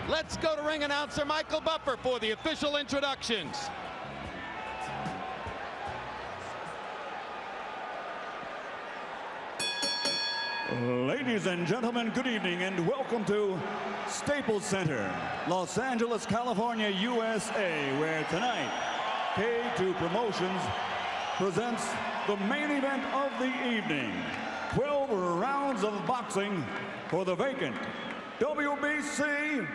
Let's go to ring announcer Michael Buffer for the official introductions. Ladies and gentlemen, good evening and welcome to Staples Center, Los Angeles, California, USA, where tonight K2 Promotions presents the main event of the evening. 12 rounds of boxing for the vacant WBC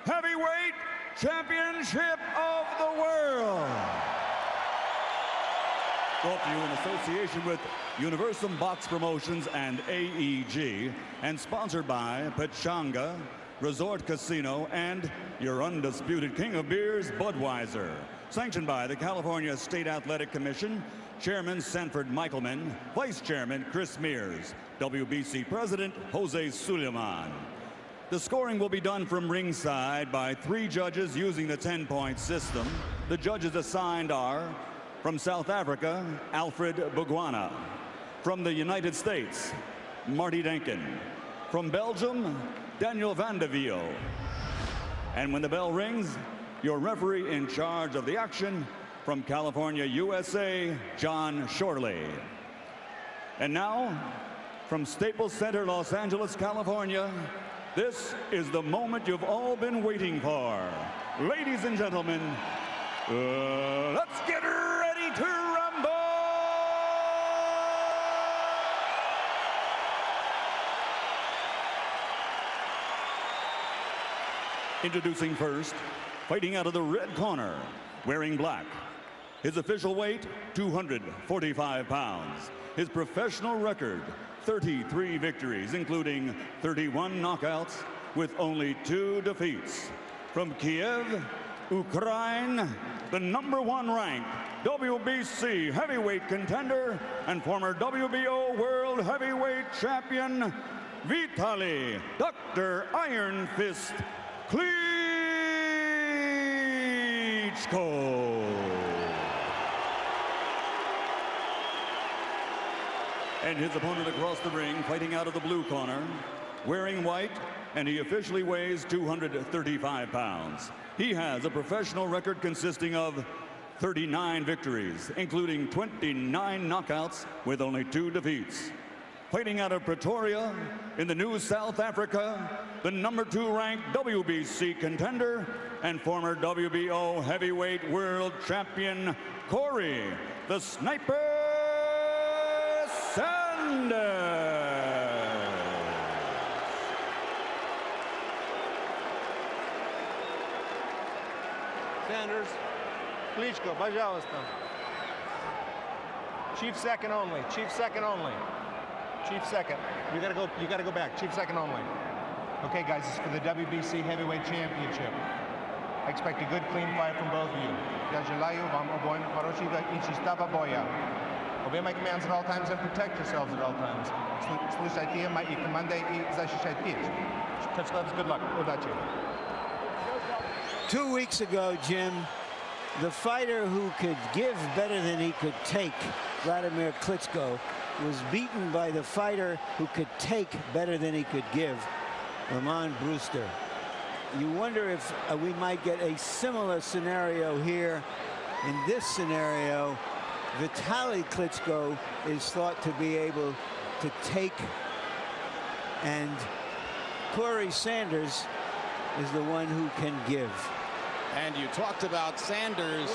Heavyweight Championship of the World. Brought to you in association with Universum Box Promotions and AEG, and sponsored by Pechanga Resort Casino and your undisputed king of beers, Budweiser. Sanctioned by the California State Athletic Commission, Chairman Sanford Michelman, Vice Chairman Chris Mears, WBC President Jose Suleiman. The scoring will be done from ringside by 3 judges using the 10-point system. The judges assigned are from South Africa, Alfred Boguana. From the United States, Marty Denkin. From Belgium, Daniel van de Wiel. And when the bell rings, your referee in charge of the action from California, USA, John Shorley. And now, from Staples Center, Los Angeles, California, this is the moment you've all been waiting for. Ladies and gentlemen, let's get ready to rumble! Introducing first, fighting out of the red corner, wearing black. His official weight, 245 pounds. His professional record, 33 victories, including 31 knockouts with only 2 defeats. From Kiev, Ukraine, the #1 ranked WBC heavyweight contender and former WBO World Heavyweight Champion, Vitali Dr. Iron Fist Klitschko. And his opponent across the ring, fighting out of the blue corner, wearing white, and he officially weighs 235 pounds. He has a professional record consisting of 39 victories, including 29 knockouts with only 2 defeats. Fighting out of Pretoria in the New South Africa, the #2 ranked WBC contender and former WBO Heavyweight World Champion, Corrie, the Sniper Sanders. Sanders, Klitschko, пожалуйста. Chief second only. Chief second only. Chief second. You gotta go back. Chief second only. Okay, guys, this is for the WBC Heavyweight Championship. I expect a good, clean fight from both of you. Я желаю вам обоим хорошего и чистого боя. Obey my commands at all times and protect yourselves at all times. Слушайте мои команды и защищайте. Touch gloves, good luck. Удачи. 2 weeks ago, Jim, the fighter who could give better than he could take, Vladimir Klitschko, was beaten by the fighter who could take better than he could give, Lamont Brewster. You wonder if we might get a similar scenario here. In this scenario, Vitali Klitschko is thought to be able to take, and Corrie Sanders is the one who can give. And you talked about Sanders'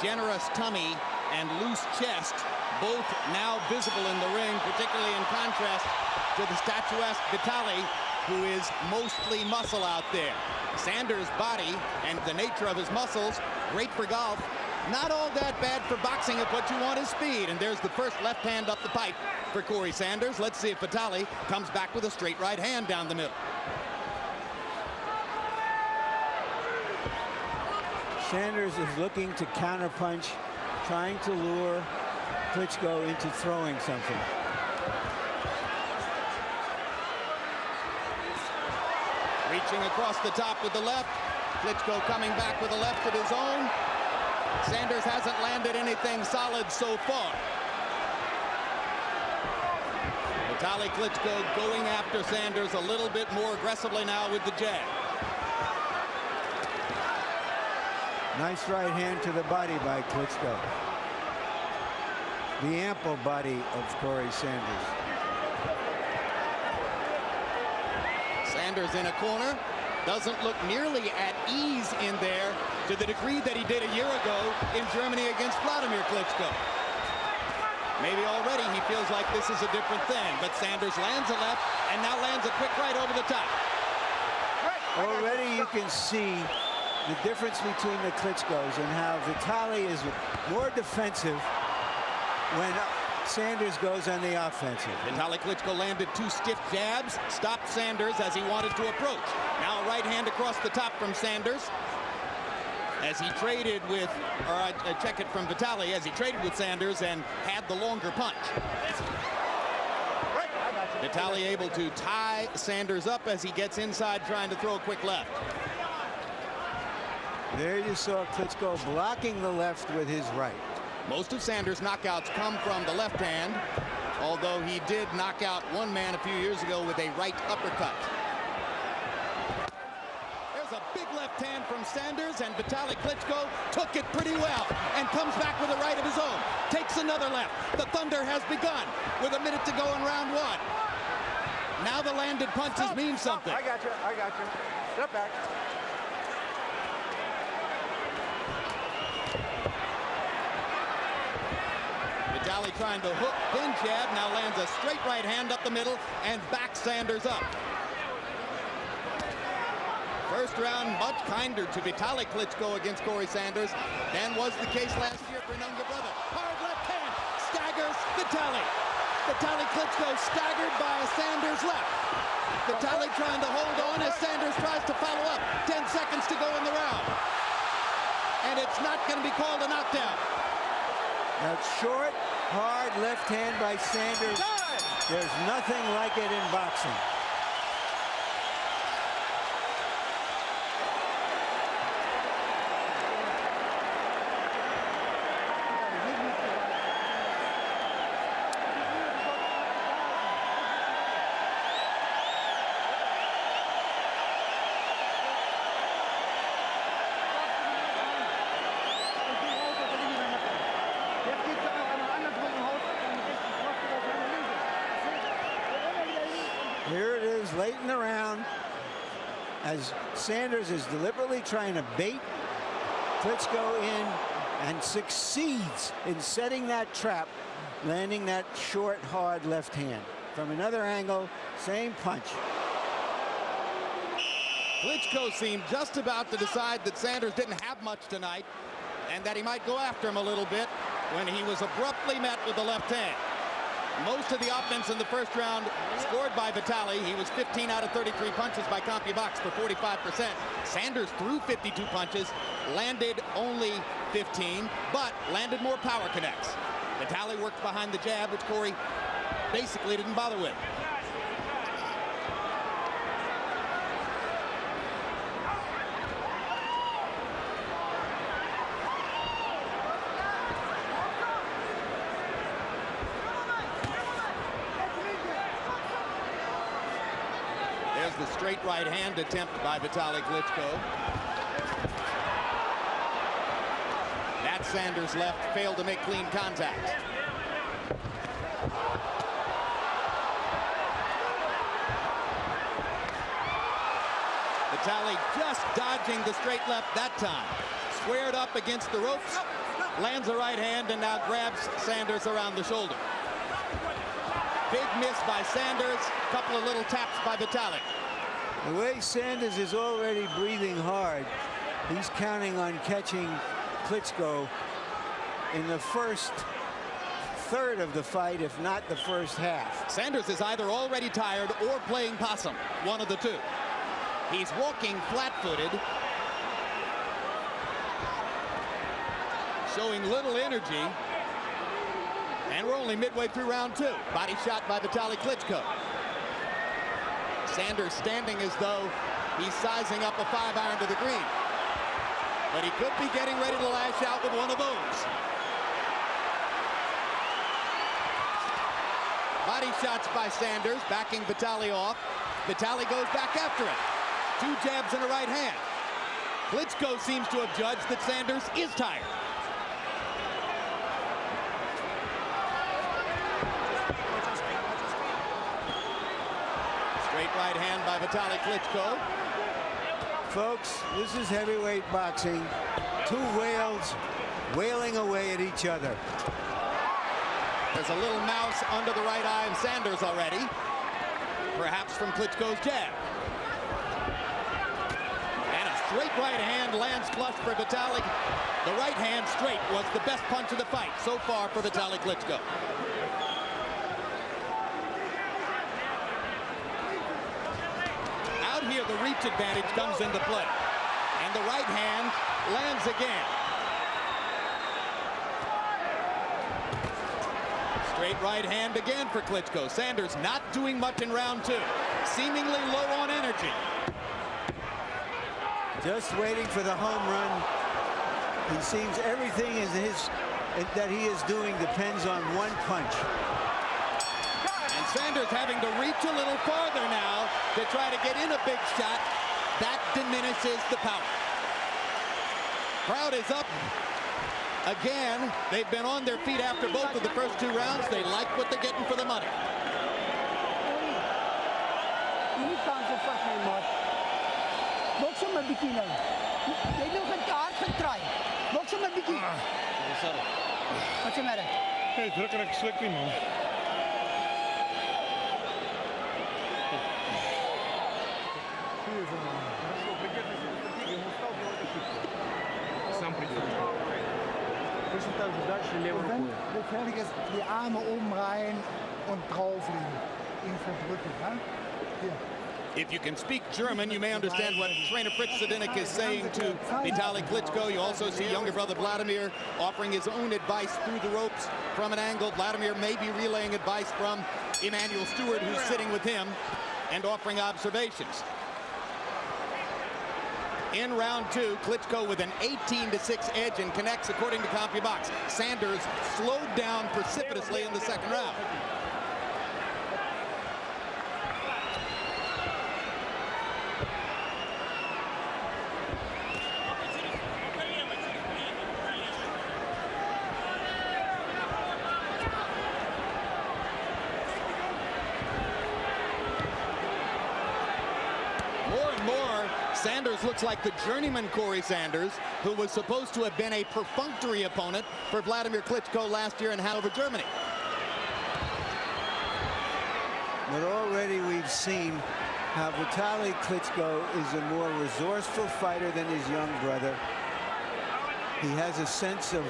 generous tummy and loose chest, both now visible in the ring, particularly in contrast to the statuesque Vitali, who is mostly muscle out there. Sanders' body and the nature of his muscles, great for golf. Not all that bad for boxing if what you want is speed. And there's the first left hand up the pipe for Corrie Sanders. Let's see if Vitali comes back with a straight right hand down the middle. Sanders is looking to counterpunch, trying to lure Klitschko into throwing something. Reaching across the top with the left. Klitschko coming back with a left of his own. Sanders hasn't landed anything solid so far. Vitali Klitschko going after Sanders a little bit more aggressively now with the jab. Nice right hand to the body by Klitschko. The ample body of Corrie Sanders. Sanders in a corner. Doesn't look nearly at ease in there to the degree that he did a year ago in Germany against Vladimir Klitschko. Maybe already he feels like this is a different thing, but Sanders lands a left and now lands a quick right over the top. Already you can see the difference between the Klitschkos and how Vitali is more defensive when Sanders goes on the offensive. Vitali Klitschko landed 2 stiff jabs, stopped Sanders as he wanted to approach. Now a right hand across the top from Sanders as he traded with, or I check it from Vitali, as he traded with Sanders and had the longer punch. Vitali able to tie Sanders up as he gets inside trying to throw a quick left. There you saw Klitschko blocking the left with his right. Most of Sanders' knockouts come from the left hand, although he did knock out one man a few years ago with a right uppercut. There's a big left hand from Sanders, and Vitali Klitschko took it pretty well and comes back with a right of his own. Takes another left. The thunder has begun with a minute to go in round 1. Now the landed punches mean something. I got you. Step back. Vitali trying to hook, then jab, now lands a straight right hand up the middle and backs Sanders up. First round much kinder to Vitali Klitschko against Corrie Sanders than was the case last year for younger brother. Hard left hand, staggers Vitali. Vitali Klitschko staggered by Sanders left. Vitali trying to hold on as Sanders tries to follow up. 10 seconds to go in the round. And it's not going to be called a knockdown. That short, hard left hand by Sanders. There's nothing like it in boxing. Here it is late in the round as Sanders is deliberately trying to bait Klitschko in and succeeds in setting that trap, landing that short, hard left hand. From another angle, same punch. Klitschko seemed just about to decide that Sanders didn't have much tonight and that he might go after him a little bit when he was abruptly met with the left hand. Most of the offense in the first round scored by Vitali. He was 15 out of 33 punches by CompuBox for 45%. Sanders threw 52 punches, landed only 15, but landed more power connects. Vitali worked behind the jab, which Corrie basically didn't bother with. The straight right hand attempt by Vitali Klitschko. That Sanders left failed to make clean contact. Vitali just dodging the straight left that time. Squared up against the ropes, lands a right hand and now grabs Sanders around the shoulder. Big miss by Sanders, couple of little taps by Vitali. The way Sanders is already breathing hard, he's counting on catching Klitschko in the first third of the fight, if not the first half. Sanders is either already tired or playing possum, one of the two. He's walking flat-footed, showing little energy, and we're only midway through round 2. Body shot by Vitali Klitschko. Sanders standing as though he's sizing up a 5-iron to the green. But he could be getting ready to lash out with one of those. Body shots by Sanders, backing Vitali off. Vitali goes back after it. 2 jabs and a right hand. Klitschko seems to have judged that Sanders is tired. Straight right hand by Vitali Klitschko. Folks, this is heavyweight boxing. Two whales wailing away at each other. There's a little mouse under the right eye of Sanders already. Perhaps from Klitschko's jab. And a straight right hand lands flush for Vitali. The right hand straight was the best punch of the fight so far for Vitali Klitschko. Out here, the reach advantage comes into play. And the right hand lands again. Straight right hand again for Klitschko. Sanders not doing much in round two. Seemingly low on energy. Just waiting for the home run. He seems everything that he is doing depends on one punch. And Sanders having to reach a little farther now to try to get in a big shot. That diminishes the power. Crowd is up. Again, they've been on their feet after both of the first two rounds. They like what they're getting for the money. Hindi cancel pa kay Mark. Bokso mabiki lang. They look at art and try. Bokso mabiki. What's the matter? Hey, druk en ek sluk nie, man. Die Arme umreihen und drauflegen. Ihn verdrücken. Hier. If you can speak German, you may understand what trainer Fritz Zedinek is saying to Vitali Klitschko. You also see younger brother Vladimir offering his own advice through the ropes from an angle. Vladimir may be relaying advice from Emmanuel Stewart, who's sitting with him and offering observations. In round two, Klitschko with an 18-6 edge and connects according to CompuBox. Sanders slowed down precipitously in the second round. Sanders looks like the journeyman Corrie Sanders, who was supposed to have been a perfunctory opponent for Vladimir Klitschko last year in Hanover, Germany. But already we've seen how Vitali Klitschko is a more resourceful fighter than his young brother. He has a sense of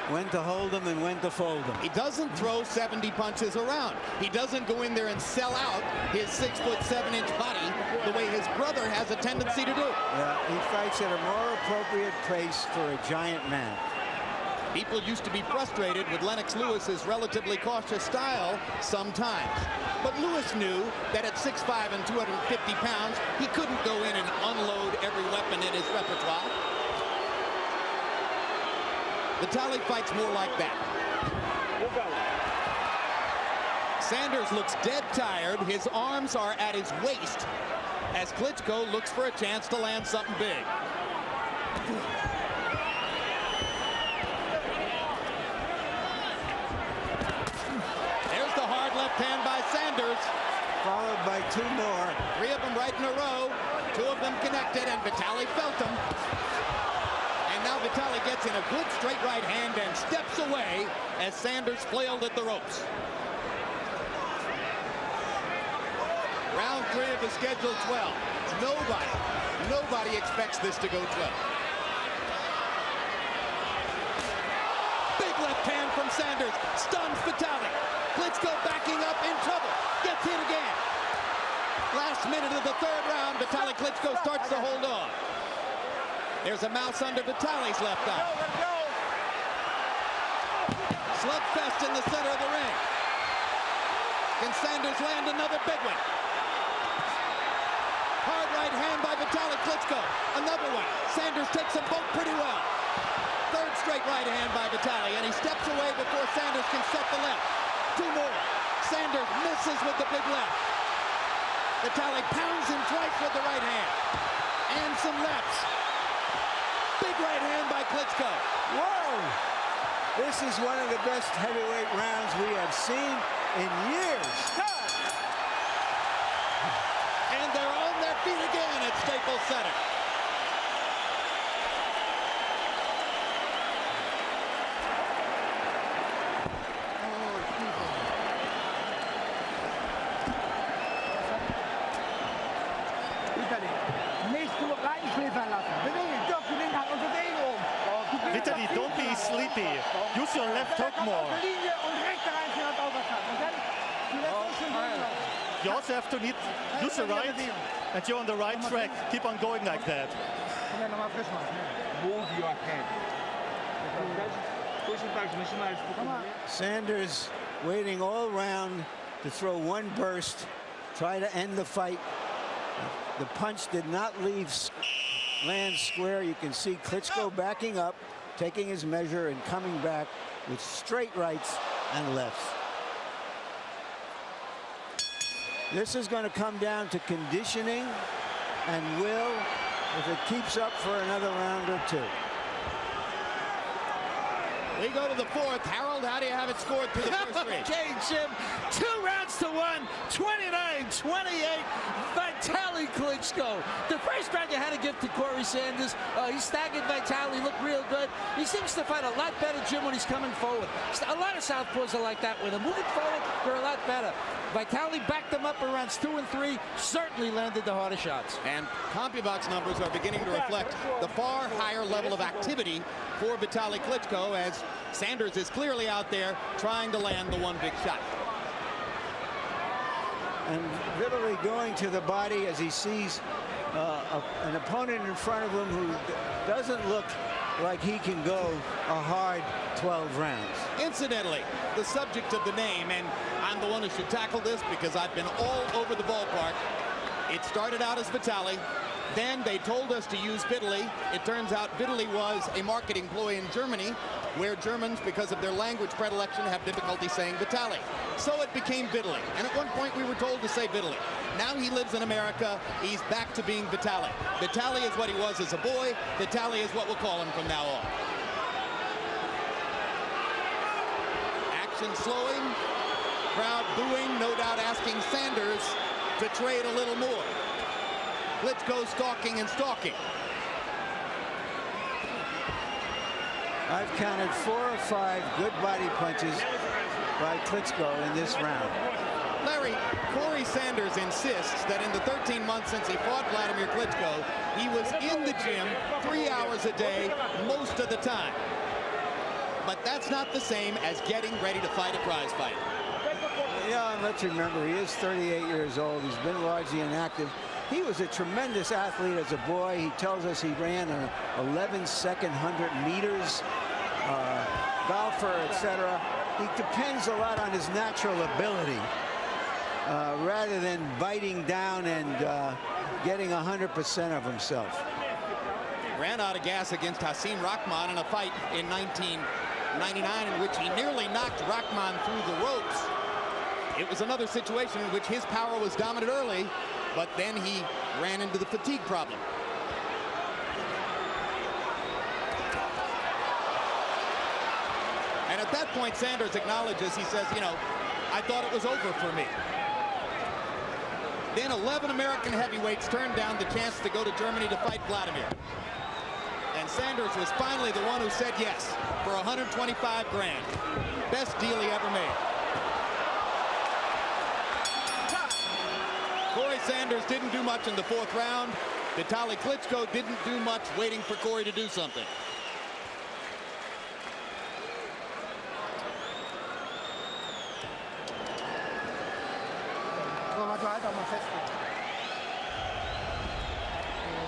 when to hold them and when to fold them. He doesn't throw 70 punches around. He doesn't go in there and sell out his 6'7" body the way his brother has a tendency to do. Yeah, he fights at a more appropriate pace for a giant man. People used to be frustrated with Lennox Lewis's relatively cautious style sometimes. But Lewis knew that at 6'5" and 250 pounds, he couldn't go in and unload every weapon in his repertoire. Vitali fights more like that. Sanders looks dead tired. His arms are at his waist as Klitschko looks for a chance to land something big. There's the hard left hand by Sanders. Followed by two more. Three of them right in a row. Two of them connected, and Vitali felt them. Now Vitali gets in a good straight right hand and steps away as Sanders flailed at the ropes. Round three of the scheduled 12. Nobody expects this to go 12. Big left hand from Sanders. Stuns Vitali. Klitschko backing up in trouble. Gets hit again. Last minute of the third round, Vitali Klitschko starts to hold on. There's a mouse under Vitali's left eye. Slugfest in the center of the ring. Can Sanders land another big one? Hard right hand by Vitali Klitschko. Another one. Sanders takes them both pretty well. Third straight right hand by Vitali, and he steps away before Sanders can set the left. Two more. Sanders misses with the big left. Vitali pounds him twice with the right hand. And some lefts. Big right hand by Klitschko. Whoa! This is one of the best heavyweight rounds we have seen in years. And they're on their feet again at Staples Center. Vitali, don't be sleepy. Use your left hook more. You also have to use the right, and you're on the right track. Keep on going like that. Move your head. Sanders waiting all round to throw one burst, try to end the fight. The punch did not land square. You can see Klitschko backing up, taking his measure and coming back with straight rights and lefts. This is going to come down to conditioning and will if it keeps up for another round or two. We go to the fourth. Harold, how do you have it scored through the first three? Okay, Jim. 2 rounds to 1. 29-28. Vitali Klitschko. The first round you had to give to Corrie Sanders. He staggered Vitali. Looked real good. He seems to fight a lot better, Jim, when he's coming forward. A lot of southpaws are like that with him. Moving forward, they're a lot better. Vitali backed them up in rounds 2 and 3. Certainly landed the harder shots. And CompuBox numbers are beginning to reflect the far higher level of activity for Vitali Klitschko, as Sanders is clearly out there trying to land the one big shot. And Vitali going to the body as he sees an opponent in front of him who doesn't look like he can go a hard 12 rounds. Incidentally, the subject of the name, and I'm the one who should tackle this because I've been all over the ballpark. It started out as Vitali. Then they told us to use Vitali. It turns out Vitali was a marketing ploy in Germany, where Germans, because of their language predilection, have difficulty saying Vitali. So it became Vitali. And at one point we were told to say Vitali. Now he lives in America. He's back to being Vitali. Vitali is what he was as a boy. Vitali is what we'll call him from now on. Action slowing. Crowd booing, no doubt asking Sanders to trade a little more. Klitschko stalking and stalking. I've counted 4 or 5 good body punches by Klitschko in this round. Larry, Corrie Sanders insists that in the 13 months since he fought Vladimir Klitschko, he was in the gym 3 hours a day most of the time. But that's not the same as getting ready to fight a prize fight. Yeah, and let's remember, he is 38 years old. He's been largely inactive. He was a tremendous athlete as a boy. He tells us he ran an 11-second 100 meters, golfer, etc. He depends a lot on his natural ability rather than biting down and getting 100% of himself. Ran out of gas against Hasim Rahman in a fight in 1999 in which he nearly knocked Rahman through the ropes. It was another situation in which his power was dominant early, but then he ran into the fatigue problem. And at that point, Sanders acknowledges, he says, you know, I thought it was over for me. Then 11 American heavyweights turned down the chance to go to Germany to fight Vladimir. And Sanders was finally the one who said yes for 125 grand. Best deal he ever made. Corrie Sanders didn't do much in the 4th round. Vitali Klitschko didn't do much, waiting for Corrie to do something.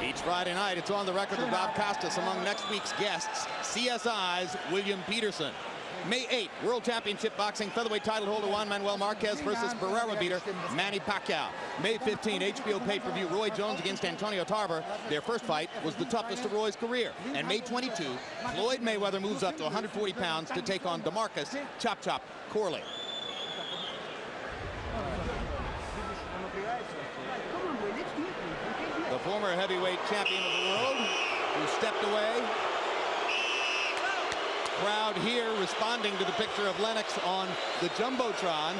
Each Friday night, it's on the record with Bob Costas among next week's guests, CSI's William Peterson. May 8th, World Championship Boxing featherweight title holder Juan Manuel Marquez versus Barrera beater Manny Pacquiao. May 15th, HBO pay-per-view Roy Jones against Antonio Tarver. Their first fight was the toughest of Roy's career. And May 22, Floyd Mayweather moves up to 140 pounds to take on DeMarcus Chop Chop Corley. The former heavyweight champion of the world, who stepped away Crowd here responding to the picture of Lennox on the Jumbotron.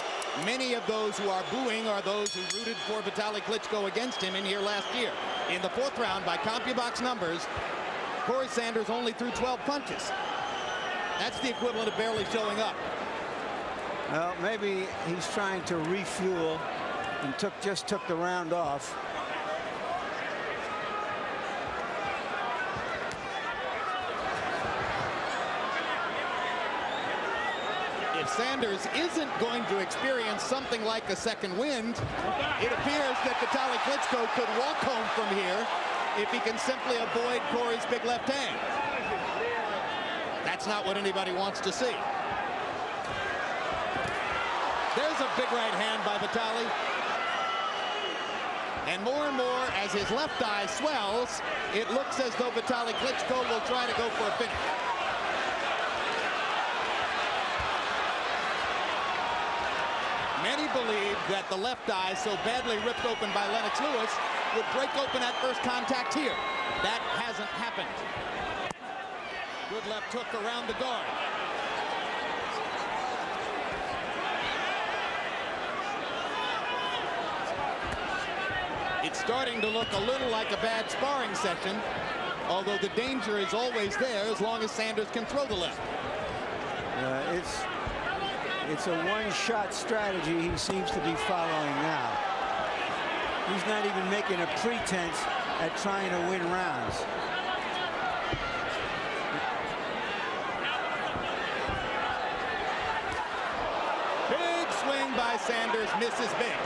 Many of those who are booing are those who rooted for Vitali Klitschko against him in here last year. In the 4th round, by CompuBox numbers, Corrie Sanders only threw 12 punches. That's the equivalent of barely showing up. Well, maybe he's trying to refuel and just took the round off. If Sanders isn't going to experience something like a second wind, it appears that Vitali Klitschko could walk home from here if he can simply avoid Corrie's big left hand. That's not what anybody wants to see. There's a big right hand by Vitali. And more, as his left eye swells, it looks as though Vitali Klitschko will try to go for a finish. Many believed that the left eye, so badly ripped open by Lennox Lewis, would break open at first contact here. That hasn't happened. Good left hook around the guard. It's starting to look a little like a bad sparring session, although the danger is always there as long as Sanders can throw the left. It's a one-shot strategy he seems to be following now. He's not even making a pretense at trying to win rounds. Big swing by Sanders, misses big.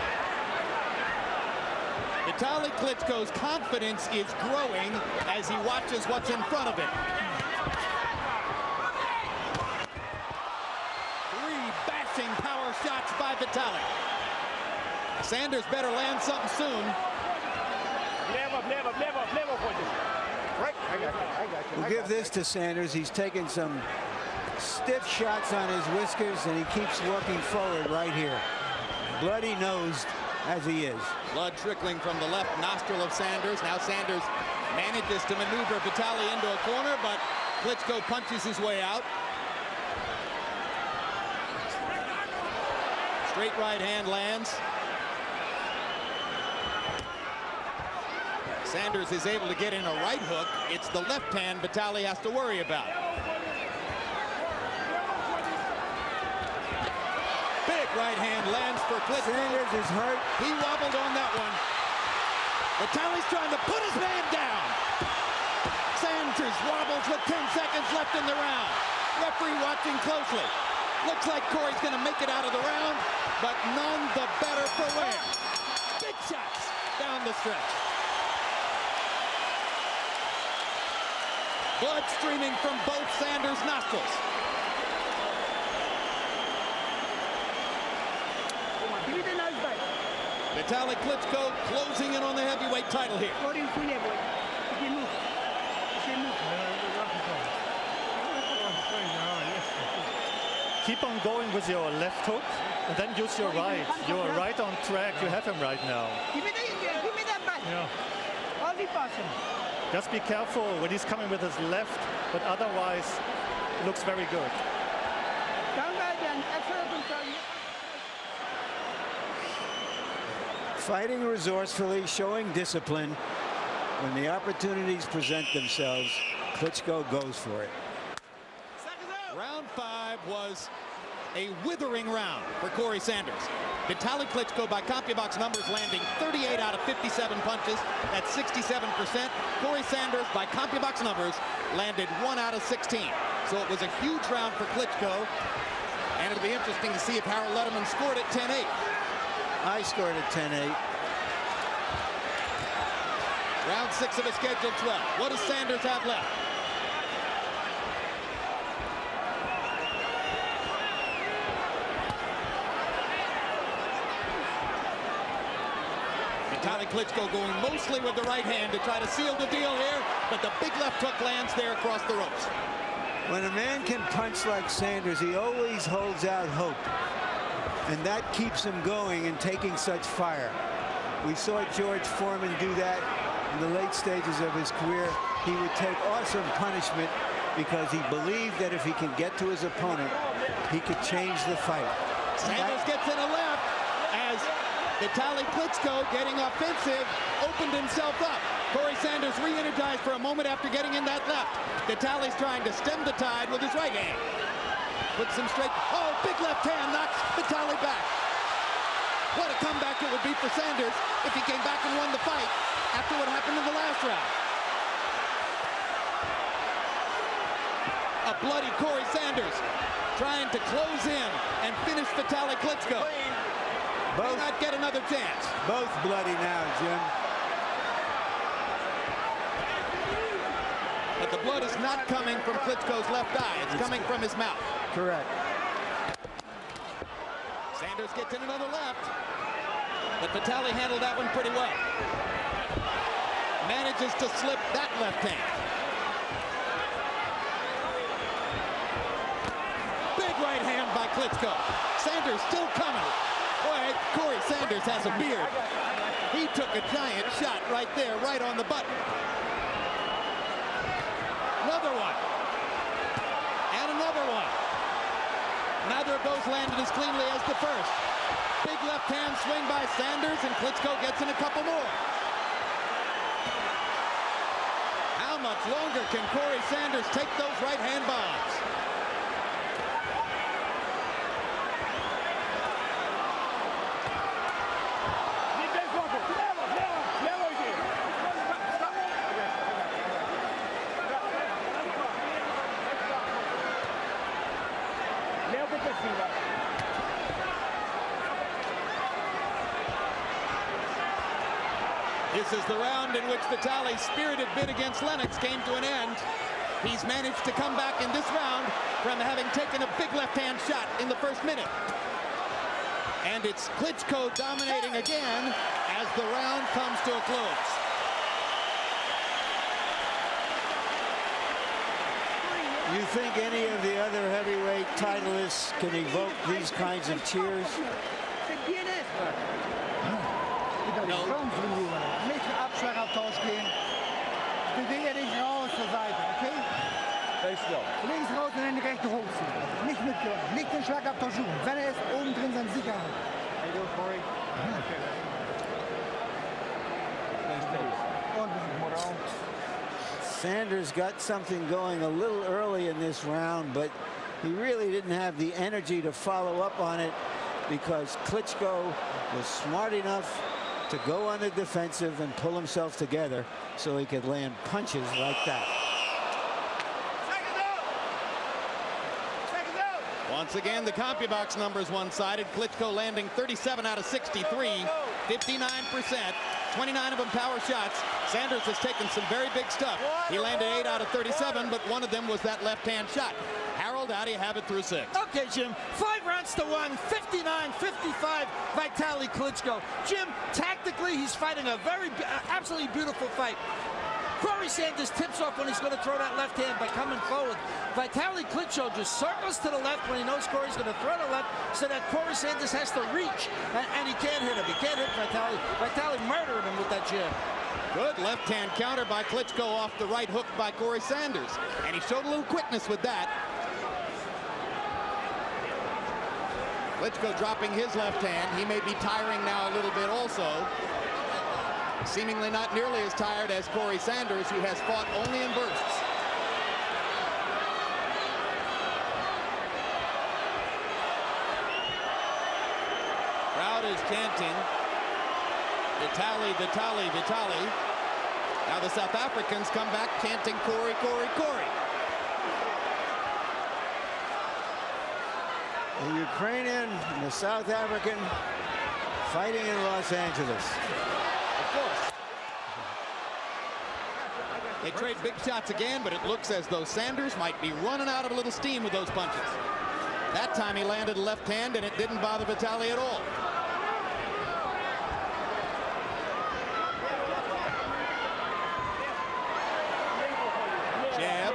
Vitali Klitschko's confidence is growing as he watches what's in front of him. 3 bashing power shots by Vitali. Sanders better land something soon. We'll give this to Sanders. He's taken some stiff shots on his whiskers, and he keeps working forward right here. Bloody-nosed as he is. Blood trickling from the left nostril of Sanders. Now Sanders manages to maneuver Vitali into a corner, but Klitschko punches his way out. Straight right hand lands. Sanders is able to get in a right hook. It's the left hand Vitali has to worry about. Big right hand lands for Klitschko. Sanders is hurt. He wobbled on that one. Vitali's trying to put his man down. Sanders wobbles with 10 seconds left in the round. Referee watching closely. Looks like Corrie's going to make it out of the round, but none the better for wear. Big shots down the stretch. Blood streaming from both Sanders' nostrils. Vitali Klitschko closing in on the heavyweight title here. Keep on going with your left hook and then use your right. You are right on track. You have him right now. Give me that back. Yeah. All the passing. Just be careful when he's coming with his left, but otherwise it looks very good. Fighting resourcefully, showing discipline. When the opportunities present themselves, Klitschko goes for it. Round 5 was a withering round for Corrie Sanders. Vitali Klitschko, by CompuBox numbers, landing 38 out of 57 punches. That's 67%. Corrie Sanders, by CompuBox numbers, landed 1 out of 16. So it was a huge round for Klitschko. And it'll be interesting to see if Harold Letterman scored at 10-8. I scored at 10-8. Round 6 of a scheduled 12. What does Sanders have left? Vitali Klitschko going mostly with the right hand to try to seal the deal here, but the big left hook lands there across the ropes. When a man can punch like Sanders, he always holds out hope. And that keeps him going and taking such fire. We saw George Foreman do that in the late stages of his career. He would take awesome punishment because he believed that if he can get to his opponent, he could change the fight. Sanders gets in a left as Vitali Klitschko, getting offensive, opened himself up. Corrie Sanders re-energized for a moment after getting in that left. Vitali's trying to stem the tide with his right hand. Puts him straight. Oh, big left hand knocks Vitali back. What a comeback it would be for Sanders if he came back and won the fight after what happened in the last round. A bloody Corrie Sanders trying to close in and finish Vitali Klitschko. May not get another chance. Both bloody now, Jim. But the blood is not coming from Klitschko's left eye. It's coming from his mouth. Correct. Sanders gets in another left. But Vitali handled that one pretty well. Manages to slip that left hand. Big right hand by Klitschko. Sanders still coming. Boy, Corrie Sanders has a beard. He took a giant shot right there, right on the button. Another one. And another one. Neither of those landed as cleanly as the first. Big left hand swing by Sanders, and Klitschko gets in a couple more. How much longer can Corrie Sanders take those right hand bombs? This is the round in which Vitali's spirited bid against Lennox came to an end. He's managed to come back in this round from having taken a big left-hand shot in the first minute. And it's Klitschko dominating again as the round comes to a close. You think any of the other heavyweight titleists can evoke these kinds of cheers? No. Niet Abschlag auf Tausch gehen. Bewege dich raus zur Seite, okay? Links raus und in die rechte hochziehen. Nicht mitgehen. Nicht den Schlagabtausch suchen. Wenn er ist, oben drin sein Sicherheit. Hey, go, Corrie. Sanders got something going a little early in this round, but he really didn't have the energy to follow up on it because Klitschko was smart enough to go on the defensive and pull himself together so he could land punches like that. Once again, the CompuBox numbers one-sided. Klitschko landing 37 out of 63, 59%, 29 of them power shots. Sanders has taken some very big stuff. He landed 8 out of 37, but one of them was that left-hand shot. Harold, how do you have it through 6? Okay, Jim. 5 rounds to 1, 59-55, Vitali Klitschko. Jim, tactically, he's fighting a absolutely beautiful fight. Corrie Sanders tips off when he's going to throw that left hand by coming forward. Vitali Klitschko just circles to the left when he knows Corrie's going to throw the left so that Corrie Sanders has to reach, and he can't hit him. He can't hit Vitali. Vitali murdered him with that jab. Good left-hand counter by Klitschko off the right hook by Corrie Sanders, and he showed a little quickness with that. Klitschko dropping his left hand. He may be tiring now a little bit also. Seemingly not nearly as tired as Corrie Sanders, who has fought only in bursts. Crowd is chanting, Vitali, Vitali, Vitali. Now the South Africans come back chanting Corrie, Corrie, Corrie. The Ukrainian and the South African fighting in Los Angeles. Of course. They trade big shots again, but it looks as though Sanders might be running out of a little steam with those punches. That time he landed a left hand, and it didn't bother Vitali at all. Jab.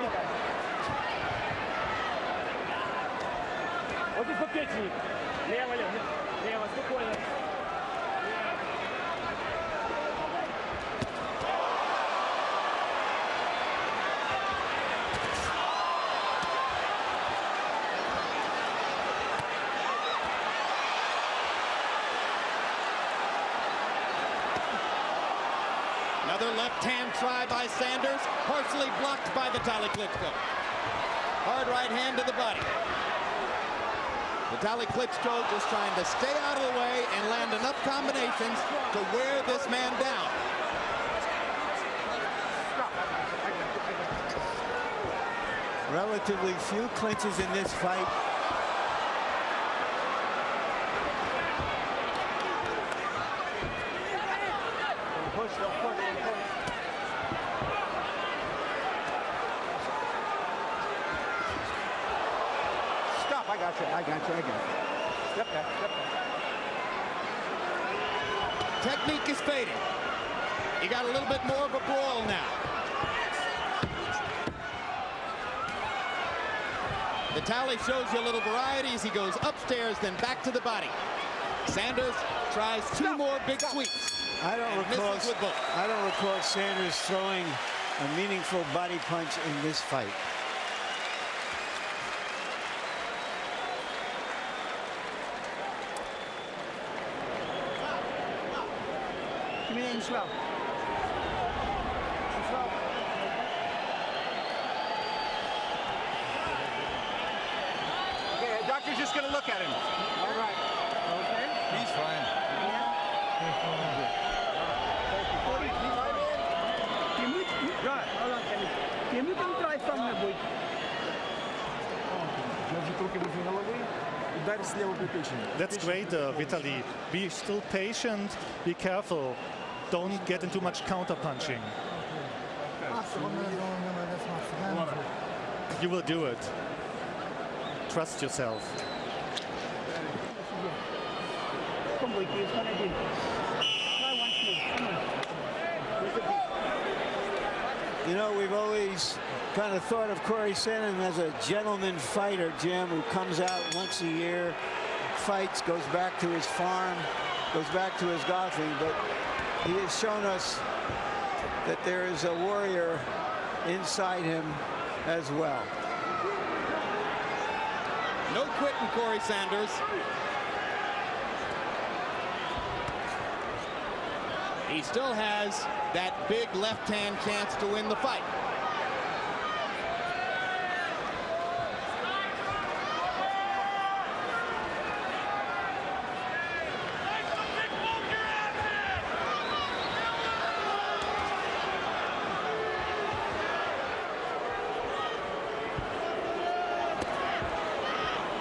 Another left-hand try by Sanders, partially blocked by Vitali Klitschko. Hard right hand to the body. Vitali Klitschko just trying to stay out of the way and land enough combinations to wear this man down. Relatively few clinches in this fight. Stop, I got you. Step back. Technique is fading. You got a little bit more of a brawl now. Vitali shows you a little variety as he goes upstairs, then back to the body. Sanders tries two more big sweeps. I don't recall Sanders throwing a meaningful body punch in this fight. Kom je inslag. Okay, the doctor's just going to look at him. All right. Okay. He's fine. Je moet hem draai vangen, boy. That's great, Vitali. Be still patient. Be careful. Don't get into much counter punching. You will do it. Trust yourself. Kom, boy, je kan het doen. Try once more. Come on. You know, we've always kind of thought of Corrie Sanders as a gentleman fighter, Jim, who comes out once a year, fights, goes back to his farm, goes back to his golfing, but he has shown us that there is a warrior inside him as well. No quitting, Corrie Sanders. He still has that big left-hand chance to win the fight.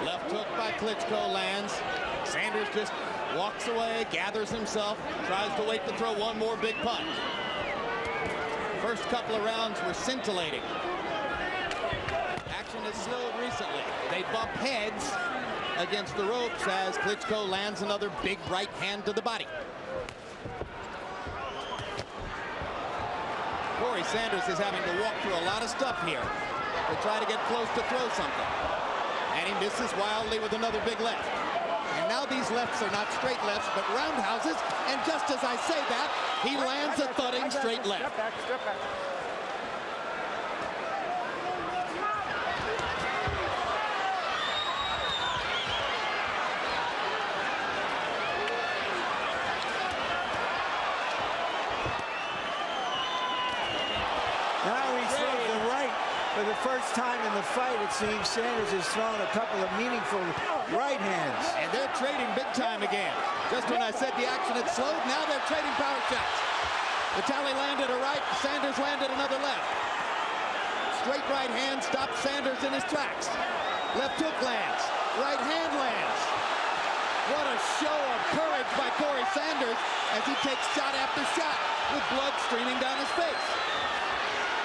Left hook by Klitschko lands. Sanders just walks away, gathers himself, tries to wait to throw one more big punch. First couple of rounds were scintillating. Action has slowed recently. They bump heads against the ropes as Klitschko lands another big right hand to the body. Corrie Sanders is having to walk through a lot of stuff here to try to get close to throw something. And he misses wildly with another big left. And now these lefts are not straight lefts, but roundhouses. And just as I say that, he lands a thudding straight left. Step back. Now he throws the right. For the first time in the fight, it seems Sanders has thrown a couple of meaningful right hands. And they're trading big time again. Just when I said the action had slowed, now they're trading power shots. Vitali landed a right, Sanders landed another left. Straight right hand stops Sanders in his tracks. Left hook lands, right hand lands. What a show of courage by Corrie Sanders as he takes shot after shot with blood streaming down his face.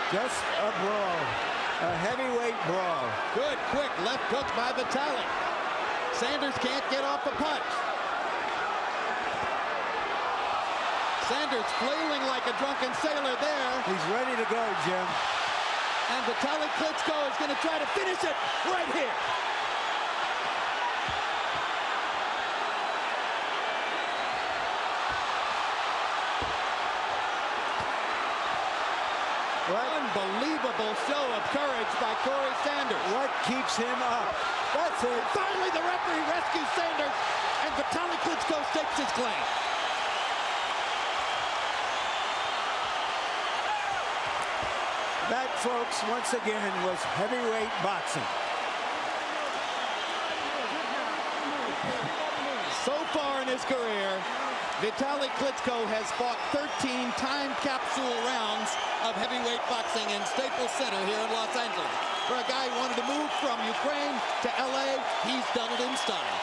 Just a brawl. A heavyweight brawl. Good, quick left hook by Vitali. Sanders can't get off a punch. Sanders flailing like a drunken sailor there. He's ready to go, Jim. And Vitali Klitschko is going to try to finish it right here. Unbelievable show of courage by Corrie Sanders. What keeps him up? That's it. Finally, the referee rescues Sanders, and Vitali Klitschko stakes his claim. That, folks, once again, was heavyweight boxing. So far in his career, Vitali Klitschko has fought 13 time capsule rounds of heavyweight boxing in Staples Center here in Los Angeles. For a guy who wanted to move from Ukraine to LA, he's done it in style.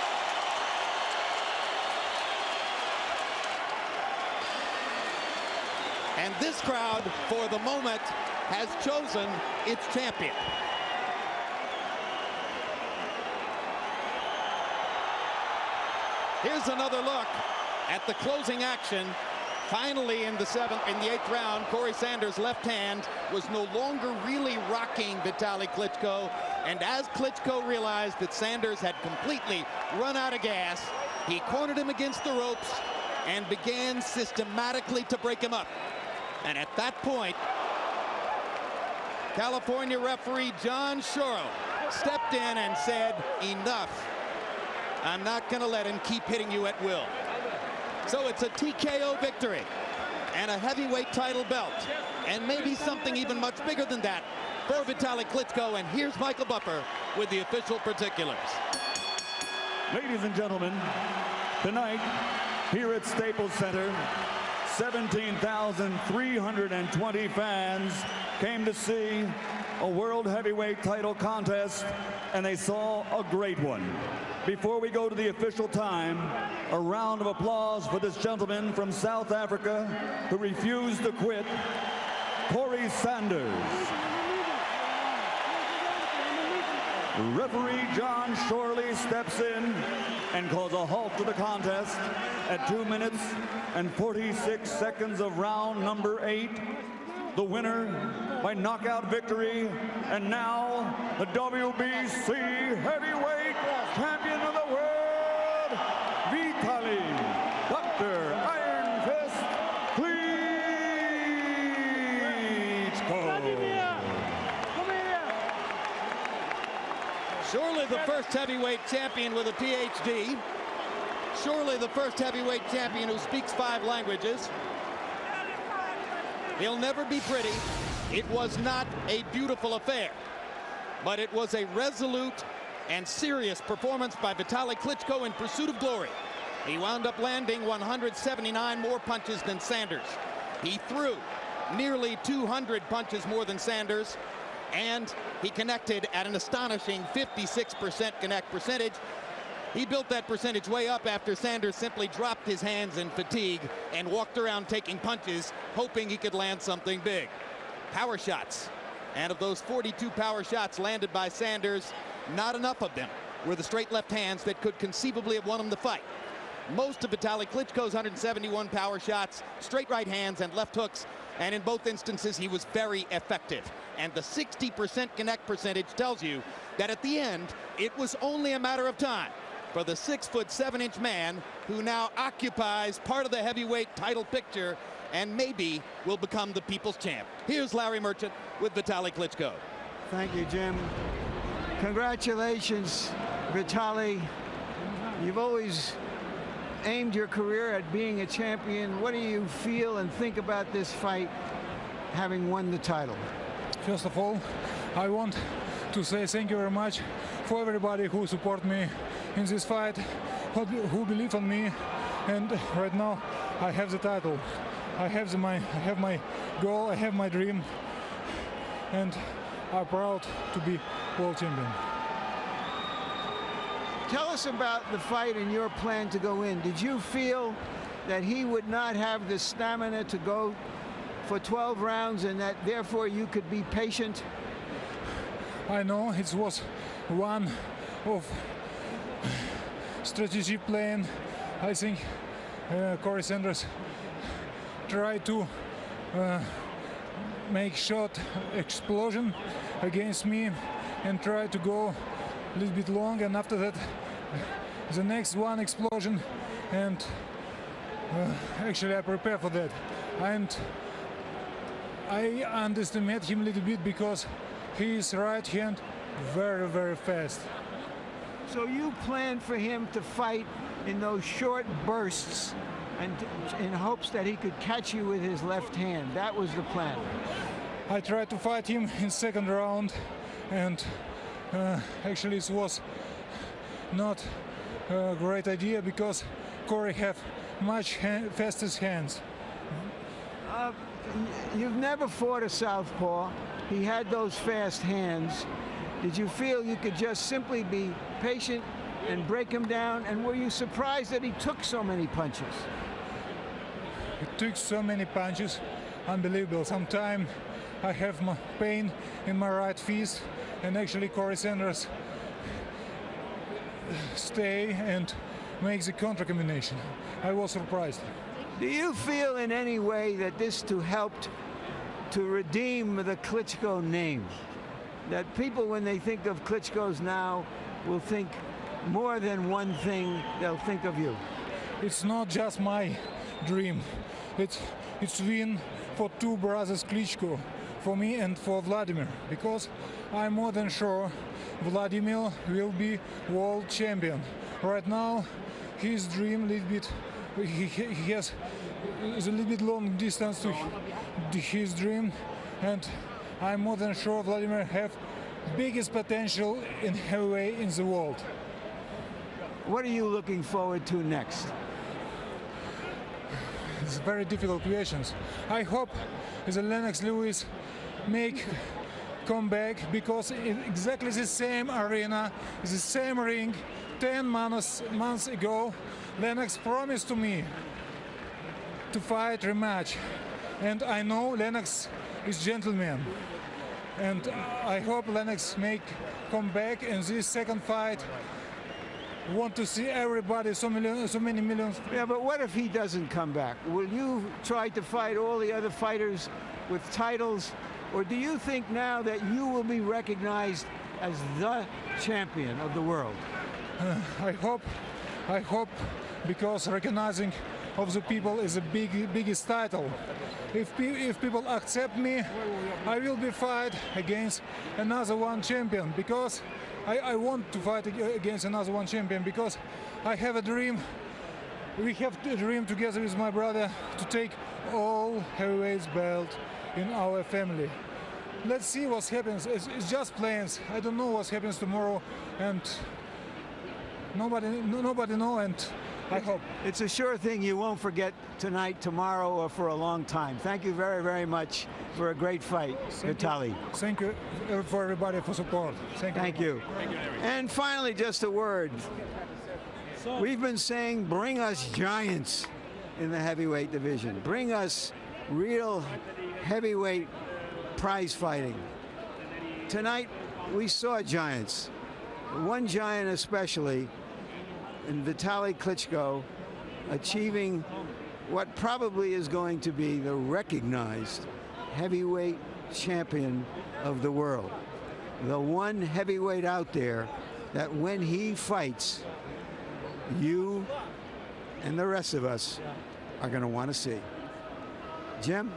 And this crowd, for the moment, has chosen its champion. Here's another look at the closing action. Finally, in the eighth round, Corrie Sanders' left hand was no longer really rocking Vitali Klitschko. And as Klitschko realized that Sanders had completely run out of gas, he cornered him against the ropes and began systematically to break him up. And at that point, California referee John Shoro stepped in and said, enough. I'm not going to let him keep hitting you at will. So it's a TKO victory and a heavyweight title belt, and maybe something even much bigger than that for Vitali Klitschko. And here's Michael Buffer with the official particulars. Ladies and gentlemen, tonight here at Staples Center, 17,320 fans came to see a world heavyweight title contest, and they saw a great one. Before we go to the official time, a round of applause for this gentleman from South Africa who refused to quit, Corrie Sanders. Referee John Shorley steps in and calls a halt to the contest at 2 minutes and 46 seconds of round number 8. The winner by knockout victory, and now the WBC heavyweight champion of the world, Vitali Dr. Iron Fist Klitschko. Surely the first heavyweight champion with a PhD. Surely the first heavyweight champion who speaks 5 languages. He'll never be pretty. It was not a beautiful affair, but it was a resolute and serious performance by Vitali Klitschko in pursuit of glory. He wound up landing 179 more punches than Sanders. He threw nearly 200 punches more than Sanders, and he connected at an astonishing 56% connect percentage. He built that percentage way up after Sanders simply dropped his hands in fatigue and walked around taking punches, hoping he could land something big. Power shots. And of those 42 power shots landed by Sanders, not enough of them were the straight left hands that could conceivably have won him the fight. Most of Vitali Klitschko's 171 power shots, straight right hands and left hooks, and in both instances he was very effective. And the 60% connect percentage tells you that at the end, it was only a matter of time for the 6'7" man who now occupies part of the heavyweight title picture and maybe will become the people's champ. Here's Larry Merchant with Vitali Klitschko. Thank you, Jim. Congratulations, Vitali. You've always aimed your career at being a champion. What do you feel and think about this fight, having won the title? First of all, I want to say thank you very much for everybody who support me in this fight, who believe on me, and right now I have the title. I have my goal, I have my dream, and I'm proud to be world champion. Tell us about the fight and your plan to go in. Did you feel that he would not have the stamina to go for 12 rounds and that therefore you could be patient? I know it was one of strategy plan. I think Corrie Sanders tried to make short explosion against me and tried to go a little bit long, and after that the next one explosion, and actually I prepared for that, and I underestimate him a little bit because his right hand very, very fast. So you planned for him to fight in those short bursts and in hopes that he could catch you with his left hand. That was the plan. I tried to fight him in second round, and actually it was not a great idea because Corrie have much fastest hands. You've never fought a southpaw. He had those fast hands. Did you feel you could just simply be patient and break him down? And were you surprised that he took so many punches? He took so many punches, unbelievable. Sometimes I have pain in my right fist, and actually Corrie Sanders stay and makes a counter combination. I was surprised. Do you feel in any way that this helped to redeem the Klitschko name? That people, when they think of Klitschko's now, will think more than one thing, they'll think of you? It's not just my dream. It's win for two brothers Klitschko, for me and for Vladimir, because I'm more than sure Vladimir will be world champion. Right now, his dream little bit, he has a little bit long distance to his dream, and I'm more than sure Vladimir have biggest potential in heavyweight in the world. What are you looking forward to next? It's very difficult questions. I hope the Lennox Lewis make comeback, because in exactly the same arena, the same ring, 10 months ago, Lennox promised to me to fight rematch, and I know Lennox is gentleman, and I hope Lennox make comeback in this second fight. Want to see everybody, so many millions. Yeah, but what if he doesn't come back? Will you try to fight all the other fighters with titles, or do you think now that you will be recognized as the champion of the world? I hope, because recognizing of the people is the biggest title. If people accept me, I will be fight against another one champion, because I want to fight against another one champion, because I have a dream. We have a dream together with my brother to take all heavyweights belt in our family. Let's see what happens. It's just plans. I don't know what happens tomorrow, and nobody know, and I hope. It's a sure thing you won't forget tonight, tomorrow, or for a long time. Thank you very, very much for a great fight, Vitali. Thank you for everybody for support. Thank you. And finally, just a word. We've been saying, bring us giants in the heavyweight division. Bring us real heavyweight prize fighting. Tonight, we saw giants. One giant especially, in Vitali Klitschko, achieving what probably is going to be the recognized heavyweight champion of the world. The one heavyweight out there that when he fights, you and the rest of us are going to want to see. Jim?